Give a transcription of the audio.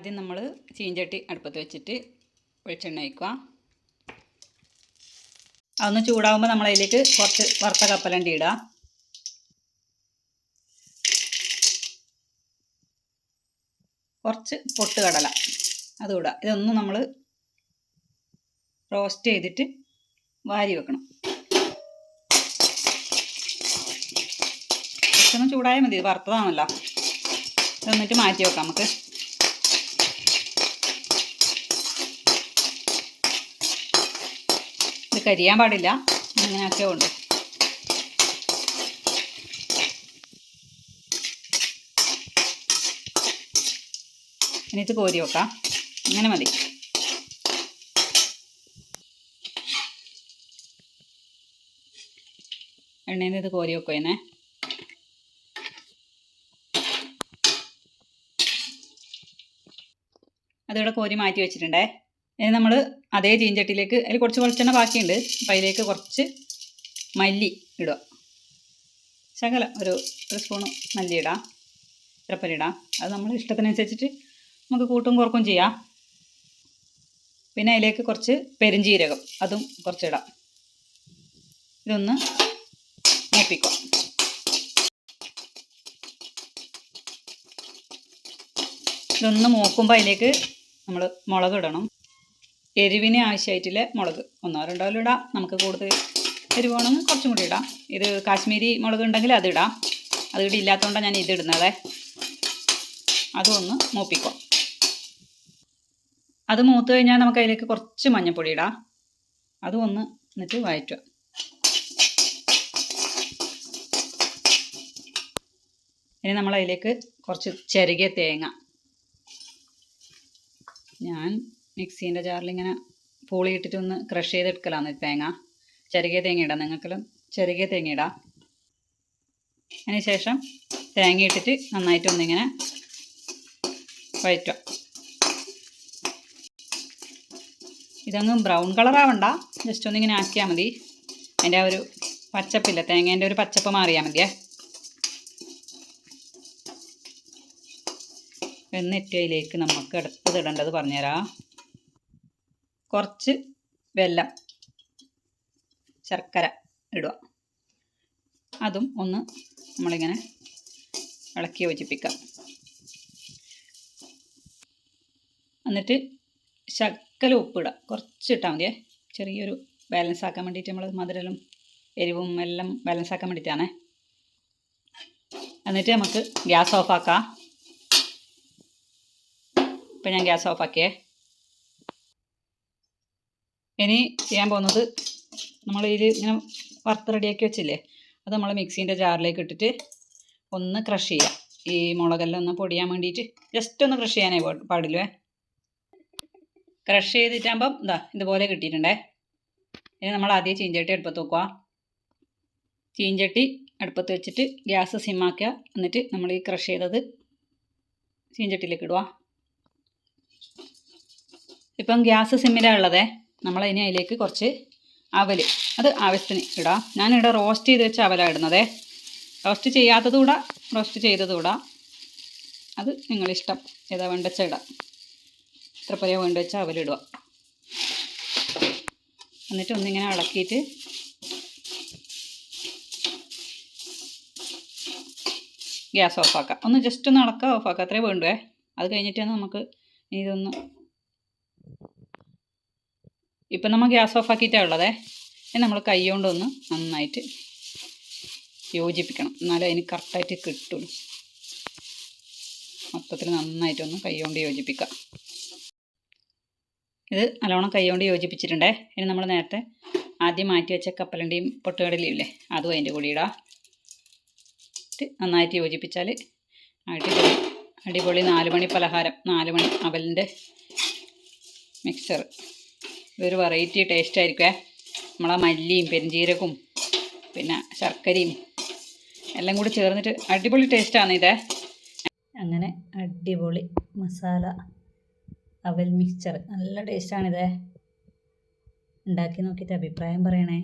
ആദ്യം നമ്മൾ ചീഞ്ചട്ടി അടുപ്പത്ത് വെച്ചിട്ട് വെളിച്ചെണ്ണ ഒഴിക്കുക. അതൊന്ന് ചൂടാകുമ്പോൾ നമ്മൾ അതിലേക്ക് കുറച്ച് വറുത്ത കപ്പലണ്ടി ഇടുക. കുറച്ച് പൊട്ടുകടല അതും ഇടുക. ഇതൊന്നും നമ്മൾ റോസ്റ്റ് ചെയ്തിട്ട് വാരി വെക്കണം. കുറച്ചൊന്നും ചൂടായാൽ മതി, ഇത് വറുത്തതാണല്ലോ. ഇതൊന്നിട്ട് മാറ്റി വെക്കാം നമുക്ക്. ഇത് കരിയാൻ പാടില്ല, ഇങ്ങനെയൊക്കെ ഉണ്ട്. ഇനി ഇത് കോരി വെക്കാം, ഇങ്ങനെ മതി. എണ്ണയിൽ നിന്ന് ഇത് കോരി വെക്കുമെന്നേ. അതിവിടെ കോരി മാറ്റി വെച്ചിട്ടുണ്ടേ. ഇനി നമ്മൾ അതേ ചീഞ്ചട്ടിയിലേക്ക്, അതിൽ കുറച്ച് വെളിച്ചെണ്ണ ബാക്കിയുണ്ട്, അപ്പം അതിലേക്ക് കുറച്ച് മല്ലി ഇടുക. ശകലം ഒരു സ്പൂണ് മല്ലി ഇടാം, ഇത്രപ്പല്ലി ഇടാം. അത് നമ്മൾ ഇഷ്ടത്തിനനുസരിച്ചിട്ട് നമുക്ക് കൂട്ടും കുറക്കും ചെയ്യാം. പിന്നെ അതിലേക്ക് കുറച്ച് പെരുംജീരകം, അതും കുറച്ചിടാം. ഇതൊന്ന് മൂപ്പിക്കുക. ഇതൊന്ന് മൂക്കുമ്പോൾ അതിലേക്ക് നമ്മൾ മുളക് ഇടണം. എരിവിന് ആവശ്യമായിട്ടുള്ള മുളക് 1-2 ഇടാം. നമുക്ക് കൂടുതൽ എരിവ് വേണമെങ്കിൽ കുറച്ചും കൂടി ഇടാം. ഇത് കാശ്മീരി മുളക് ഉണ്ടെങ്കിൽ അത് ഇടാം. അത് ഇവിടെ ഇല്ലാത്തതുകൊണ്ടാണ് ഞാൻ ഇതിടുന്നത്. അതൊന്ന് മൂപ്പിക്കുക. അത് മൂത്ത് കഴിഞ്ഞാൽ നമുക്ക് അതിലേക്ക് കുറച്ച് മഞ്ഞൾപ്പൊടി ഇടാം. അതും ഒന്ന് എന്നിട്ട് വഴറ്റുക. ഇനി നമ്മൾ അതിലേക്ക് കുറച്ച് ചിരകിയ തേങ്ങ, ഞാൻ മിക്സീൻ്റെ ജാറിലിങ്ങനെ പൂളി ഇട്ടിട്ട് ഒന്ന് ക്രഷ് ചെയ്തെടുക്കലാണ് തേങ്ങ. ചിരകിയ തേങ്ങ ഇടാം, നിങ്ങൾക്കെല്ലാം ചിരകിയ തേങ്ങ ഇടാം. അതിന് ശേഷം തേങ്ങ ഇട്ടിട്ട് നന്നായിട്ടൊന്നിങ്ങനെ വഴറ്റുക. ഇതങ്ങ് ബ്രൗൺ കളറാവണ്ട, ജസ്റ്റ് ഒന്നിങ്ങനെ ആക്കിയാൽ മതി. അതിൻ്റെ ആ ഒരു പച്ചപ്പില്ല, തേങ്ങേൻ്റെ ഒരു പച്ചപ്പ് മാറിയാൽ മതിയേ. എന്നിട്ട് അതിലേക്ക് നമുക്ക് അടുത്തത് ഇടേണ്ടത് പറഞ്ഞുതരാം. കുറച്ച് വെല്ലം, ശർക്കര ഇടുക. അതും ഒന്ന് നമ്മളിങ്ങനെ ഇളക്കി യോജിപ്പിക്കാം. എന്നിട്ട് ശകല ഉപ്പിടുക, കുറച്ച് ഇട്ടാൽ മതിയേ. ചെറിയൊരു ബാലൻസ് ആക്കാൻ വേണ്ടിയിട്ട്, നമ്മൾ മധുരവും എരിവും എല്ലാം ബാലൻസ് ആക്കാൻ വേണ്ടിയിട്ടാണേ. എന്നിട്ട് നമുക്ക് ഗ്യാസ് ഓഫാക്കാം. ഇപ്പം ഞാൻ ഗ്യാസ് ഓഫാക്കിയേ. ഇനി ചെയ്യാൻ പോകുന്നത്, നമ്മൾ ഇതിൽ ഇങ്ങനെ വറുത്ത് റെഡിയാക്കി വെച്ചില്ലേ, അത് നമ്മൾ മിക്സീൻ്റെ ജാറിലേക്ക് ഇട്ടിട്ട് ഒന്ന് ക്രഷ് ചെയ്യുക. ഈ മുളകെല്ലാം ഒന്ന് പൊടിയാൻ വേണ്ടിയിട്ട് ജസ്റ്റ് ഒന്ന് ക്രഷ് ചെയ്യാനേ പാടില്ലേ. ക്രഷ് ചെയ്തിട്ടാകുമ്പം ഇതുപോലെ കിട്ടിയിട്ടുണ്ടേ. ഇനി നമ്മൾ ആദ്യം ചീഞ്ചട്ടി അടുപ്പത്ത് വെക്കുക. ചീഞ്ചട്ടി അടുപ്പത്ത് വെച്ചിട്ട് ഗ്യാസ് സിമ്മാക്കുക. എന്നിട്ട് നമ്മൾ ഈ ക്രഷ് ചെയ്തത് ചീഞ്ചട്ടിയിലേക്ക് ഇടുക. ഇപ്പം ഗ്യാസ് സിമ്മിലാണ് ഉള്ളത്. നമ്മളതിന് അതിലേക്ക് കുറച്ച് അവൽ, അത് ആവശ്യത്തിന് ഇടാം. ഞാനിവിടെ റോസ്റ്റ് ചെയ്ത് വെച്ച അവലാണ് ഇടുന്നത്. റോസ്റ്റ് ചെയ്യാത്തത് കൂടെ റോസ്റ്റ് ചെയ്തത് കൂടെ, അത് നിങ്ങളിഷ്ടം ഏതാ വേണ്ട വെച്ചാൽ ഇടാം. ഇത്ര പോലെ വേണ്ട വെച്ചാൽ അവലിടുക. എന്നിട്ട് ഒന്നിങ്ങനെ ഇളക്കിയിട്ട് ഗ്യാസ് ഓഫാക്കാം. ഒന്ന് ജസ്റ്റ് ഒന്ന് ഇളക്കുക, ഓഫാക്കുക, അത്രേ വേണ്ടുവേ. അത് കഴിഞ്ഞിട്ടാണ് നമുക്ക് ഇതൊന്ന്, ഇപ്പം നമ്മൾ ഗ്യാസ് ഓഫാക്കിയിട്ടാണ് ഉള്ളത്. നമ്മൾ കൈ കൊണ്ടൊന്ന് നന്നായിട്ട് യോജിപ്പിക്കണം, എന്നാലേ അതിന് കറക്റ്റായിട്ട് കിട്ടുള്ളൂ. മൊത്തത്തിൽ നന്നായിട്ടൊന്ന് കൈ കൊണ്ട് യോജിപ്പിക്കുക. ഇത് നല്ലോണം കൈ കൊണ്ട് യോജിപ്പിച്ചിട്ടുണ്ടേ. ഇനി നമ്മൾ നേരത്തെ ആദ്യം മാറ്റി വെച്ച കപ്പലണ്ടിയും പൊട്ടുകടലയും ഇല്ലേ, അതും അതിൻ്റെ കൂടി ഇടാം. നന്നായിട്ട് യോജിപ്പിച്ചാൽ അടിപൊളി 4 മണി പലഹാരം, 4 മണി അവലിൻ്റെ മിക്സർ. ഇതൊരു വെറൈറ്റി ടേസ്റ്റ് ആയിരിക്കുമേ. നമ്മളാ മല്ലിയും പെരുംജീരകവും പിന്നെ ശർക്കരയും എല്ലാം കൂടി ചേർന്നിട്ട് അടിപൊളി ടേസ്റ്റാണ് ഇത്. അങ്ങനെ അടിപൊളി മസാല അവൽ മിക്സ്ചർ, നല്ല ടേസ്റ്റാണിത്. ഉണ്ടാക്കി നോക്കിയിട്ട് അഭിപ്രായം പറയണേ.